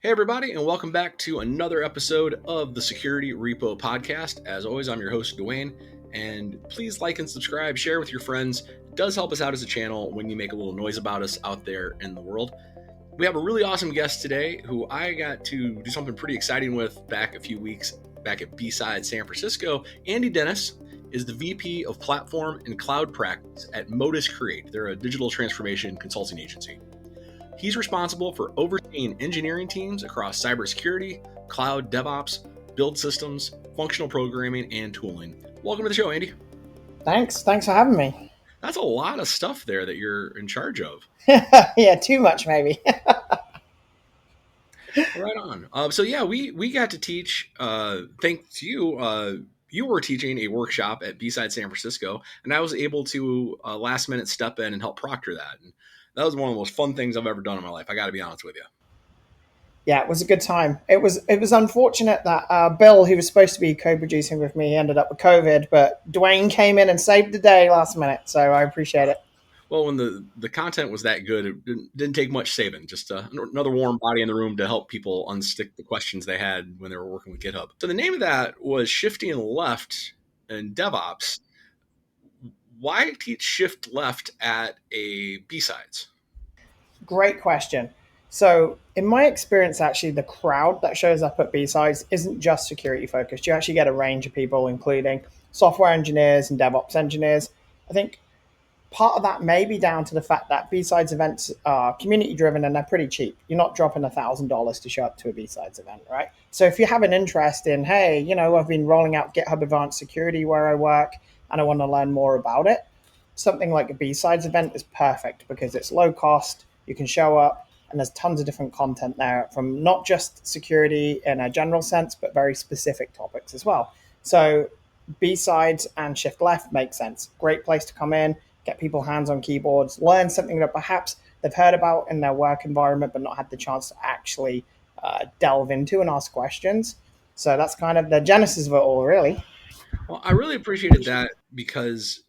Hey, everybody, and welcome back to another episode of the Security Repo Podcast. As always, I'm your host, Dwayne, and please like and subscribe, share with your friends. It does help us out as a channel when you make a little noise about us out there in the world. We have a really awesome guest today who I got to do something pretty exciting with back a few weeks back at B-Side San Francisco. Andy Dennis is the VP of Platform and Cloud Practice at Modus Create. They're a digital transformation consulting agency. He's responsible for overseeing engineering teams across cybersecurity, cloud, DevOps, build systems, functional programming, and tooling. Welcome to the show, Andy. Thanks for having me. That's a lot of stuff there that you're in charge of. Yeah, too much maybe. Right on. We got to teach, thanks to you, you were teaching a workshop at B-Side San Francisco, and I was able to last minute step in and help proctor that. And that was one of the most fun things I've ever done in my life. I got to be honest with you. Yeah, it was a good time. It was unfortunate that Bill, who was supposed to be co-producing with me, ended up with COVID, but Dwayne came in and saved the day last minute, so I appreciate it. Well, when the content was that good, it didn't take much saving. Just another warm body in the room to help people unstick the questions they had when they were working with GitHub. So the name of that was Shifting Left in DevOps. Why teach Shift Left at a B-Sides? Great question. So in my experience, actually, the crowd that shows up at B-Sides isn't just security focused. You actually get a range of people, including software engineers and DevOps engineers. I think part of that may be down to the fact that B-Sides events are community driven and they're pretty cheap. You're not dropping $1,000 to show up to a B-Sides event, right? So if you have an interest in, hey, I've been rolling out GitHub Advanced Security where I work and I want to learn more about it, something like a B-Sides event is perfect because it's low cost, you can show up, and there's tons of different content there from not just security in a general sense, but very specific topics as well. So B-Sides and Shift Left make sense. Great place to come in, get people hands on keyboards, learn something that perhaps they've heard about in their work environment, but not had the chance to actually delve into and ask questions. So that's kind of the genesis of it all, really. Well, I really appreciated that because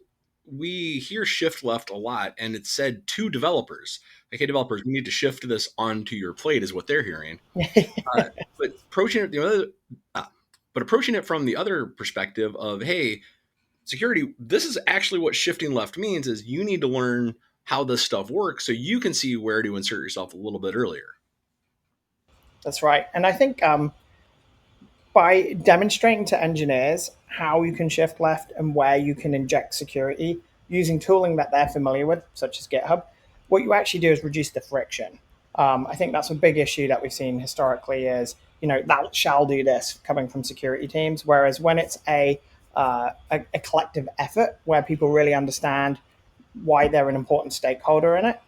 we hear Shift Left a lot, and it's said to developers, like, hey, developers, we need to shift this onto your plate, is what they're hearing. But approaching it from the other perspective of, hey, security, this is actually what shifting left means, is you need to learn how this stuff works so you can see where to insert yourself a little bit earlier. That's right. And I think by demonstrating to engineers how you can shift left and where you can inject security using tooling that they're familiar with, such as GitHub, what you actually do is reduce the friction. I think that's a big issue that we've seen historically is, that shall do this coming from security teams. Whereas when it's a collective effort where people really understand why they're an important stakeholder in it,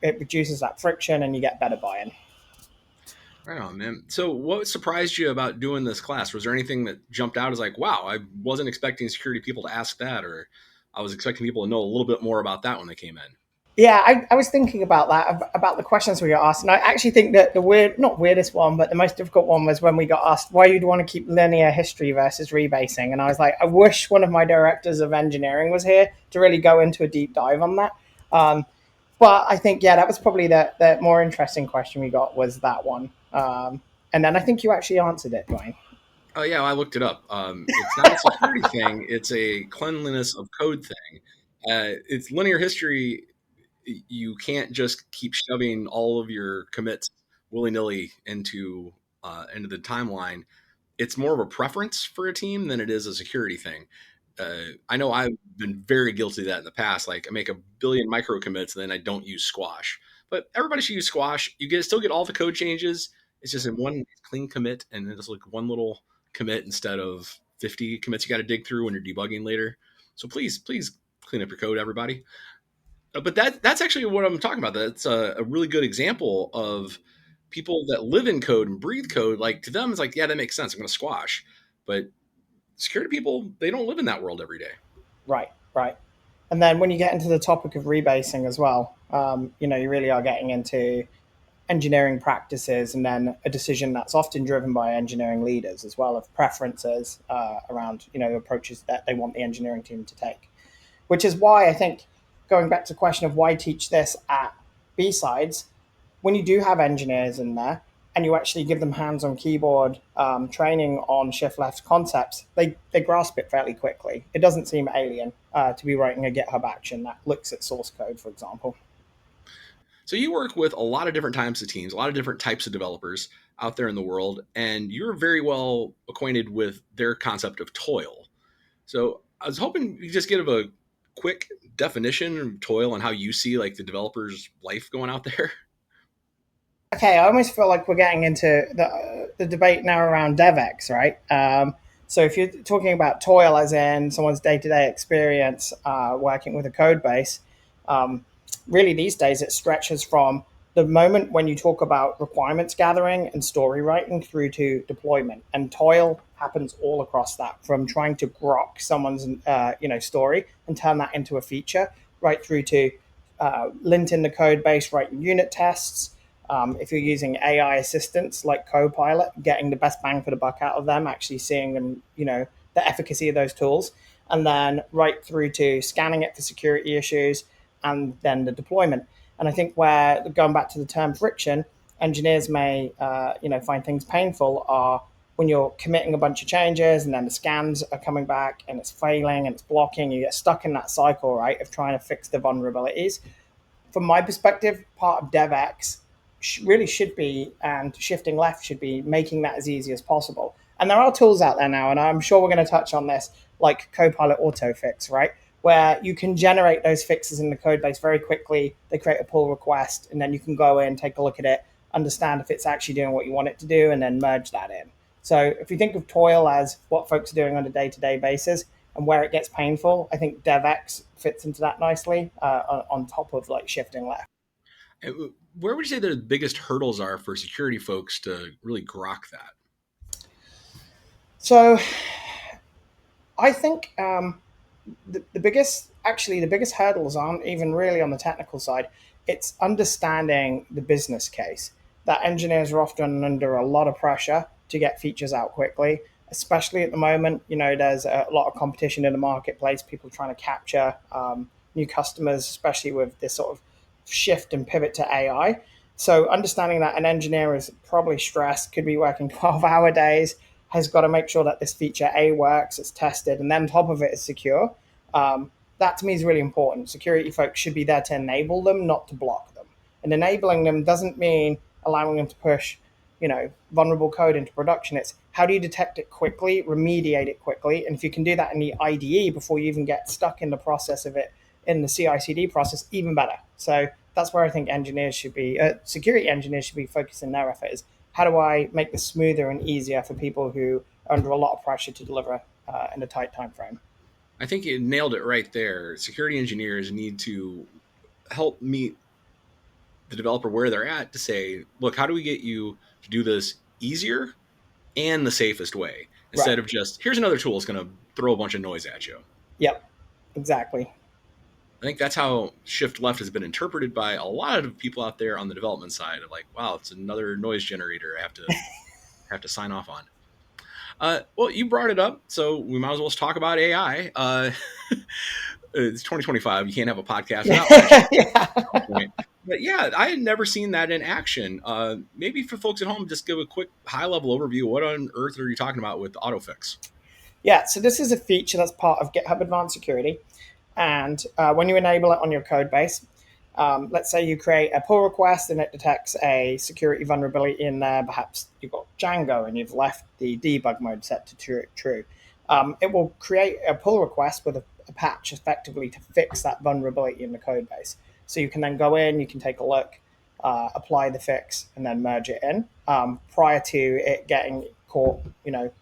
it reduces that friction and you get better buy-in. Right on, man. So what surprised you about doing this class? Was there anything that jumped out as like, wow, I wasn't expecting security people to ask that, or I was expecting people to know a little bit more about that when they came in? Yeah, I was thinking about that, about the questions we got asked. And I actually think that not weirdest one, but the most difficult one was when we got asked why you'd want to keep linear history versus rebasing. And I was like, I wish one of my directors of engineering was here to really go into a deep dive on that. But I think, that was probably the more interesting question we got was that one. And then I think you actually answered it, Dwayne. Oh, yeah, I looked it up. It's not a security thing. It's a cleanliness of code thing. It's linear history. You can't just keep shoving all of your commits willy-nilly into the timeline. It's more of a preference for a team than it is a security thing. I know I've been very guilty of that in the past. Like, I make a billion micro commits and then I don't use Squash. But everybody should use Squash. You still get all the code changes. It's just in one clean commit, and it's like one little commit instead of 50 commits you got to dig through when you're debugging later. So please clean up your code, everybody. But that's actually what I'm talking about. That's a really good example of people that live in code and breathe code. Like, to them, it's like, yeah, that makes sense. I'm going to Squash. But security people, they don't live in that world every day. Right. And then when you get into the topic of rebasing as well, you really are getting into engineering practices and then a decision that's often driven by engineering leaders as well, of preferences around, approaches that they want the engineering team to take. Which is why I think, going back to the question of why teach this at B-Sides, when you do have engineers in there, and you actually give them hands-on keyboard training on shift left concepts, they grasp it fairly quickly. It doesn't seem alien to be writing a GitHub action that looks at source code, for example. So you work with a lot of different types of teams, a lot of different types of developers out there in the world, and you're very well acquainted with their concept of toil. So I was hoping you just give a quick definition of toil and how you see like the developer's life going out there. Okay, I almost feel like we're getting into the debate now around DevX, right? So if you're talking about toil as in someone's day-to-day experience working with a code base, really these days it stretches from the moment when you talk about requirements gathering and story writing through to deployment. And toil happens all across that, from trying to grok someone's story and turn that into a feature, right through to lint in the code base, writing unit tests. If you're using AI assistants like Copilot, getting the best bang for the buck out of them, actually seeing them, the efficacy of those tools, and then right through to scanning it for security issues, and then the deployment. And I think where, going back to the term friction, engineers may find things painful are when you're committing a bunch of changes and then the scans are coming back and it's failing and it's blocking. You get stuck in that cycle, right, of trying to fix the vulnerabilities. From my perspective, part of DevX really should be, and shifting left should be, making that as easy as possible. And there are tools out there now, and I'm sure we're going to touch on this, like Copilot AutoFix, right? Where you can generate those fixes in the code base very quickly. They create a pull request, and then you can go in, take a look at it, understand if it's actually doing what you want it to do, and then merge that in. So if you think of toil as what folks are doing on a day-to-day basis and where it gets painful, I think DevX fits into that nicely on top of like shifting left. Where would you say the biggest hurdles are for security folks to really grok that? So I think the biggest hurdles aren't even really on the technical side. It's understanding the business case. That engineers are often under a lot of pressure to get features out quickly, especially at the moment. There's a lot of competition in the marketplace, people trying to capture new customers, especially with this sort of shift and pivot to AI. So understanding that an engineer is probably stressed, could be working 12-hour days, has got to make sure that this feature A works, it's tested, and then on top of it is secure. That to me is really important. Security folks should be there to enable them, not to block them. And enabling them doesn't mean allowing them to push, vulnerable code into production. It's how do you detect it quickly, remediate it quickly, and if you can do that in the IDE before you even get stuck in the process of it in the CI/CD process, even better. So that's where I think security engineers should be focusing their effort, is how do I make this smoother and easier for people who are under a lot of pressure to deliver in a tight time frame. I think you nailed it right there. Security engineers need to help meet the developer where they're at to say, look, how do we get you to do this easier and the safest way, instead of just, here's another tool that's going to throw a bunch of noise at you. Yep, exactly. I think that's how shift left has been interpreted by a lot of people out there on the development side of like, wow, it's another noise generator I have to sign off on. Well, you brought it up, so we might as well just talk about AI. It's 2025. You can't have a podcast without But yeah, I had never seen that in action. Maybe for folks at home, just give a quick high-level overview. What on earth are you talking about with AutoFix? Yeah, so this is a feature that's part of GitHub Advanced Security. And when you enable it on your code base, let's say you create a pull request and it detects a security vulnerability in there. Perhaps you've got Django and you've left the debug mode set to true. It will create a pull request with a patch effectively to fix that vulnerability in the code base. So you can then go in, you can take a look, apply the fix, and then merge it in prior to it getting caught,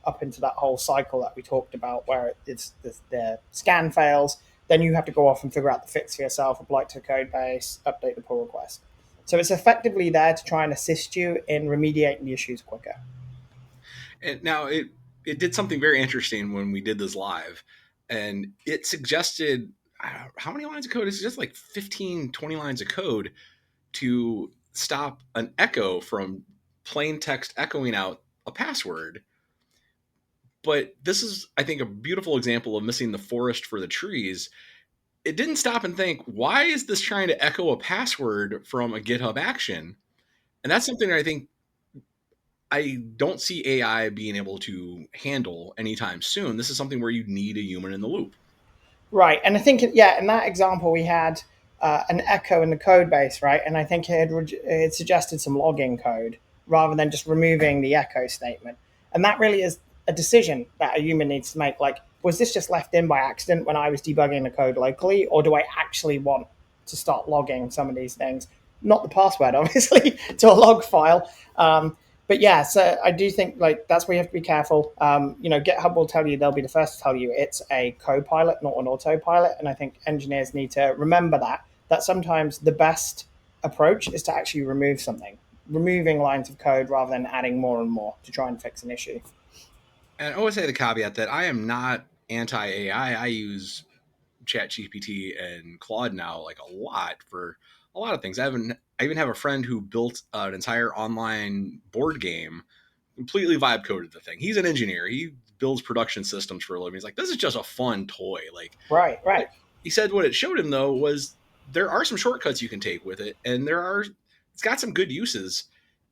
up into that whole cycle that we talked about where the scan fails. Then you have to go off and figure out the fix for yourself, apply it to the code base, update the pull request. So it's effectively there to try and assist you in remediating the issues quicker. And now it did something very interesting when we did this live, and it suggested, how many lines of code? It's just like 15, 20 lines of code to stop an echo from plain text echoing out a password. But this is, I think, a beautiful example of missing the forest for the trees. It didn't stop and think, why is this trying to echo a password from a GitHub action? And that's something that I think I don't see AI being able to handle anytime soon. This is something where you need a human in the loop. Right. And I think, yeah, in that example, we had an echo in the code base, right? And I think it suggested some logging code rather than just removing the echo statement. And that really is a decision that a human needs to make. Like, was this just left in by accident when I was debugging the code locally, or do I actually want to start logging some of these things? Not the password, obviously, to a log file. But yeah, so I do think like that's where you have to be careful. GitHub will tell you, they'll be the first to tell you it's a co-pilot, not an autopilot. And I think engineers need to remember that sometimes the best approach is to actually remove something, removing lines of code rather than adding more and more to try and fix an issue. And I always say the caveat that I am not anti-AI. I use ChatGPT and Claude now like a lot for a lot of things. I even have a friend who built an entire online board game, completely vibe coded the thing. He's an engineer. He builds production systems for a living. He's like, this is just a fun toy. Like, Right. He said what it showed him though was there are some shortcuts you can take with it, and it's got some good uses,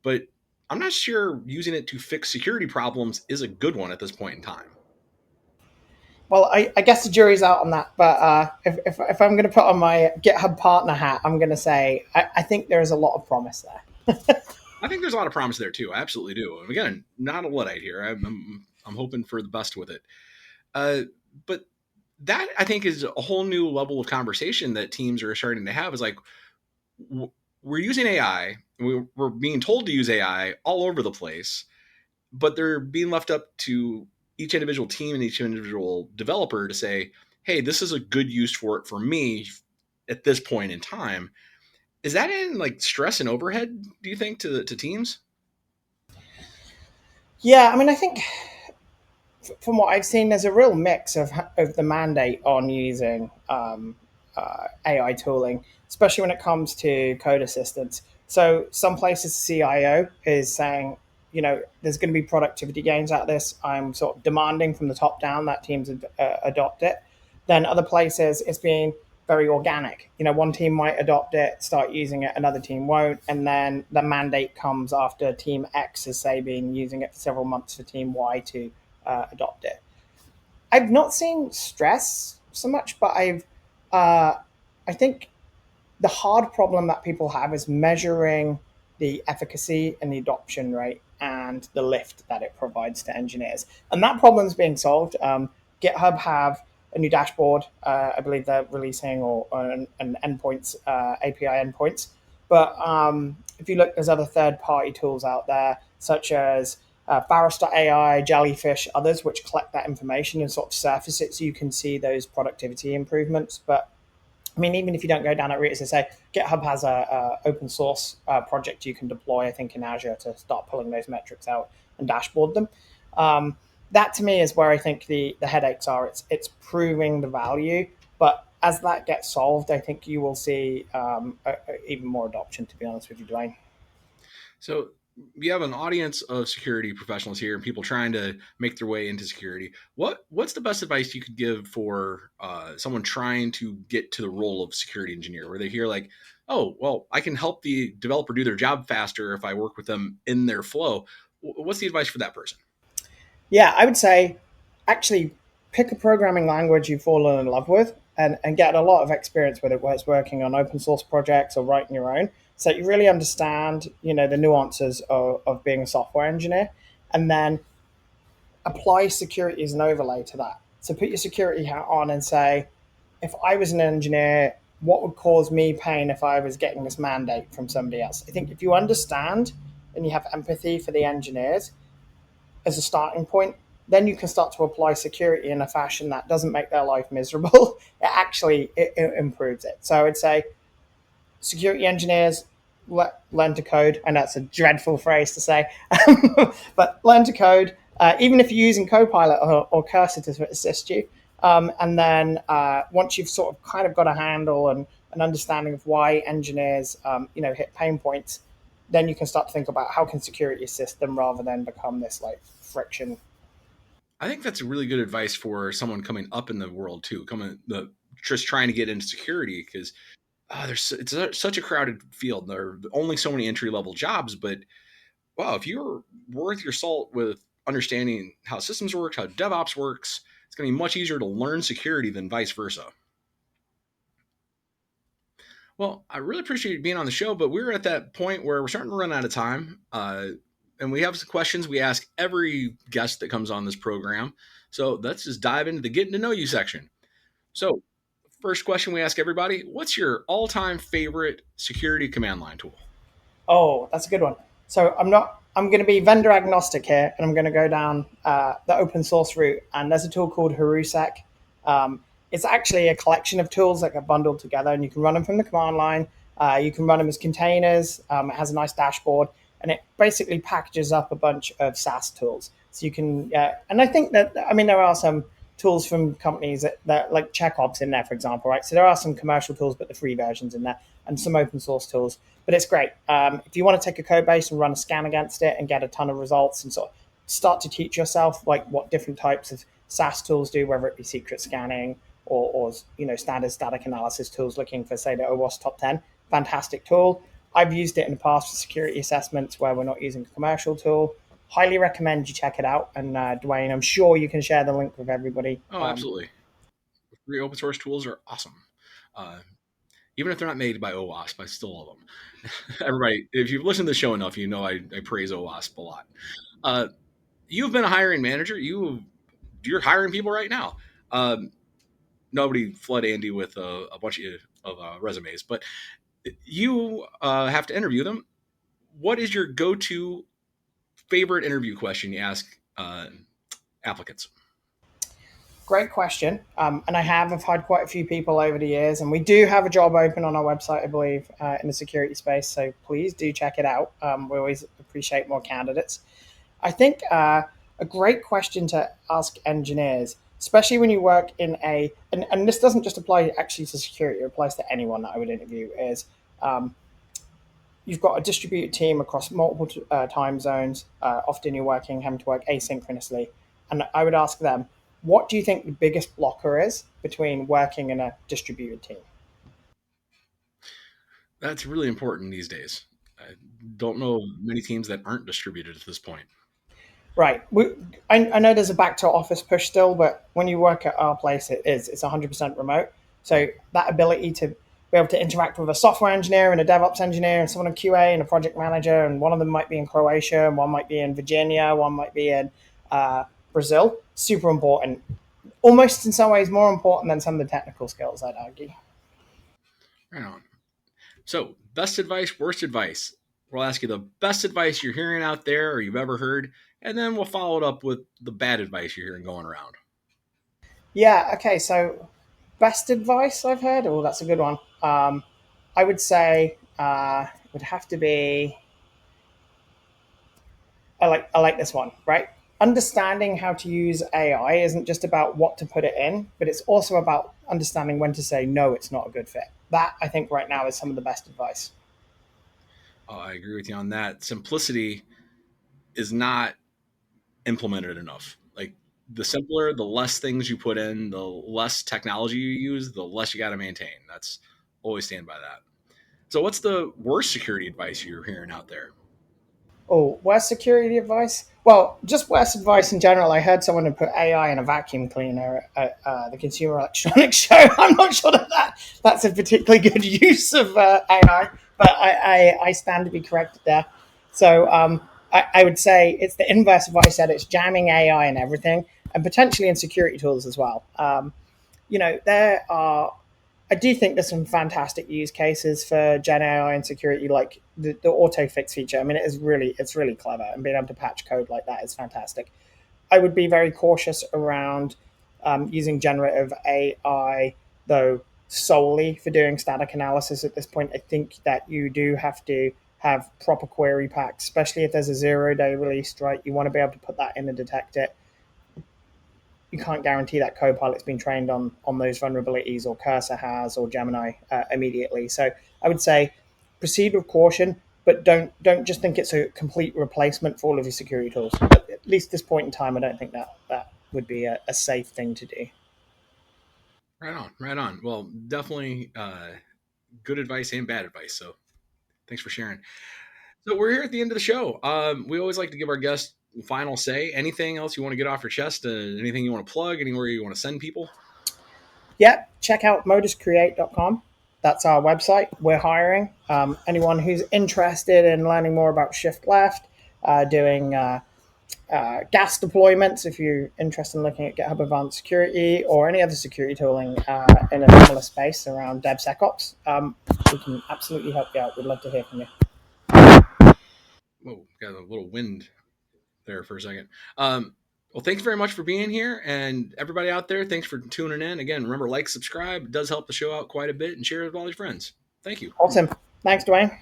but I'm not sure using it to fix security problems is a good one at this point in time. Well, I guess the jury's out on that. But if I'm going to put on my GitHub partner hat, I'm going to say I think there is a lot of promise there. I think there's a lot of promise there too. I absolutely do. And again, not a Luddite here. I'm hoping for the best with it. But that I think is a whole new level of conversation that teams are starting to have. Is like we're using AI. We're being told to use AI all over the place, but they're being left up to each individual team and each individual developer to say, hey, this is a good use for it for me at this point in time. Is that in like stress and overhead, do you think, to teams? Yeah, I mean, I think from what I've seen, there's a real mix of the mandate on using AI tooling, especially when it comes to code assistance. So some places the CIO is saying, there's going to be productivity gains out of this. I'm sort of demanding from the top down that teams adopt it. Then other places it's being very organic. One team might adopt it, start using it, another team won't, and then the mandate comes after team X has say been using it for several months for team Y to adopt it. I've not seen stress so much, but I think the hard problem that people have is measuring the efficacy and the adoption rate and the lift that it provides to engineers. And that problem is being solved. GitHub have a new dashboard. I believe they're releasing or an endpoints, API endpoints. But if you look, there's other third-party tools out there, such as Barris.ai, Jellyfish, others, which collect that information and sort of surface it so you can see those productivity improvements. But I mean, even if you don't go down that route, as I say, GitHub has a open source project you can deploy, I think, in Azure to start pulling those metrics out and dashboard them. That to me is where I think the headaches are. It's proving the value, but as that gets solved, I think you will see even more adoption, to be honest with you, Dwayne. So you have an audience of security professionals here and people trying to make their way into security. What's the best advice you could give for someone trying to get to the role of security engineer, where they hear like, oh, well, I can help the developer do their job faster if I work with them in their flow. What's the advice for that person? Yeah, I would say actually pick a programming language you've fallen in love with and get a lot of experience with it, whether it's working on open source projects or writing your own, so that you really understand, the nuances of being a software engineer, and then apply security as an overlay to that. So put your security hat on and say, if I was an engineer, what would cause me pain if I was getting this mandate from somebody else? I think if you understand and you have empathy for the engineers as a starting point, then you can start to apply security in a fashion that doesn't make their life miserable. It improves it. So I would say security engineers learn to code, and that's a dreadful phrase to say, but learn to code, even if you're using Copilot or Cursor to assist you. And then once you've sort of kind of got a handle and an understanding of why engineers, hit pain points, then you can start to think about how can security assist them rather than become this like friction. I think that's really good advice for someone coming up in the world too, just trying to get into security, because it's such a crowded field. There are only so many entry level jobs, but wow, if you're worth your salt with understanding how systems work, how DevOps works. It's going to be much easier to learn security than vice versa. Well, I really appreciate you being on the show, but we're at that point where we're starting to run out of time. And we have some questions we ask every guest that comes on this program. So let's just dive into the getting to know you section. So, first question we ask everybody: what's your all-time favorite security command line tool? Oh, that's a good one. So I'm going to be vendor agnostic here, and I'm going to go down the open source route. And there's a tool called Harusec. It's actually a collection of tools that get bundled together, and you can run them from the command line. You can run them as containers. It has a nice dashboard, and it basically packages up a bunch of SaaS tools. So you can, and I think that, I mean, there are some tools from companies that like CheckOps in there, for example, right? So there are some commercial tools, but the free versions in there, and some open source tools. But it's great. If you want to take a code base and run a scan against it and get a ton of results and sort of start to teach yourself like what different types of SaaS tools do, whether it be secret scanning or standard static analysis tools looking for, say, the OWASP top 10, fantastic tool. I've used it in the past for security assessments where we're not using a commercial tool. Highly recommend you check it out. And Dwayne, I'm sure you can share the link with everybody. Oh, absolutely. Free open source tools are awesome. Uh, Even if they're not made by OWASP, I still love them. Everybody, if you've listened to the show enough, you know I praise OWASP a lot. You've been a hiring manager. You're hiring people right now. Nobody flood Andy with a bunch of resumes, but you have to interview them. What is your go-to favorite interview question you ask applicants? Great question. And I've had quite a few people over the years, and we do have a job open on our website, I believe, in the security space. So please do check it out. We always appreciate more candidates. I think a great question to ask engineers, especially when you work in and this doesn't just apply actually to security, it applies to anyone that I would interview, is you've got a distributed team across multiple time zones. Often you're having to work asynchronously. And I would ask them, what do you think the biggest blocker is between working in a distributed team? That's really important these days. I don't know many teams that aren't distributed at this point. Right. I know there's a back to office push still, but when you work at our place, it's 100% remote. So that ability to be able to interact with a software engineer and a DevOps engineer and someone in QA and a project manager, and one of them might be in Croatia, and one might be in Virginia, one might be in Brazil, super important. Almost in some ways more important than some of the technical skills, I'd argue. Right on. So, best advice, worst advice. We'll ask you the best advice you're hearing out there or you've ever heard, and then we'll follow it up with the bad advice you're hearing going around. Yeah. Okay. So, best advice I've heard. Oh, that's a good one. I would say it would have to be. I like this one. Right. Understanding how to use AI isn't just about what to put it in, but it's also about understanding when to say no. It's not a good fit. That I think right now is some of the best advice. Oh, I agree with you on that. Simplicity is not implemented enough. Like the simpler, the less things you put in, the less technology you use, the less you got to maintain. That's always stand by that. So, what's the worst security advice you're hearing out there? Oh, worst security advice? Well, just worst advice in general. I heard someone had put AI in a vacuum cleaner at the Consumer Electronics Show. I'm not sure that's a particularly good use of AI, but I stand to be corrected there. So I would say it's the inverse of what I said. It's jamming AI in everything and potentially in security tools as well. There are I do think there's some fantastic use cases for Gen AI and security, like the AutoFix feature. I mean, it's really clever, and being able to patch code like that is fantastic. I would be very cautious around using generative AI, though, solely for doing static analysis at this point. I think that you do have to have proper query packs, especially if there's a 0-day release, right? You want to be able to put that in and detect it. You can't guarantee that Copilot's been trained on those vulnerabilities, or Cursor has, or Gemini immediately. So I would say proceed with caution, but don't just think it's a complete replacement for all of your security tools. At least at this point in time, I don't think that would be a safe thing to do. Right on, right on. Well, definitely good advice and bad advice. So, thanks for sharing. So we're here at the end of the show. We always like to give our guests final say. Anything else you want to get off your chest? Anything you want to plug? Anywhere you want to send people? Yeah, check out moduscreate.com. That's our website. We're hiring. Anyone who's interested in learning more about shift left, doing gas deployments, if you're interested in looking at GitHub Advanced Security or any other security tooling in a similar space around DevSecOps, we can absolutely help you out. We'd love to hear from you. Whoa, got a little wind there for a second. Well, thanks very much for being here. And everybody out there, thanks for tuning in. Again, remember, like, subscribe. It does help the show out quite a bit, and share it with all your friends. Thank you. Awesome. Thanks, Dwayne.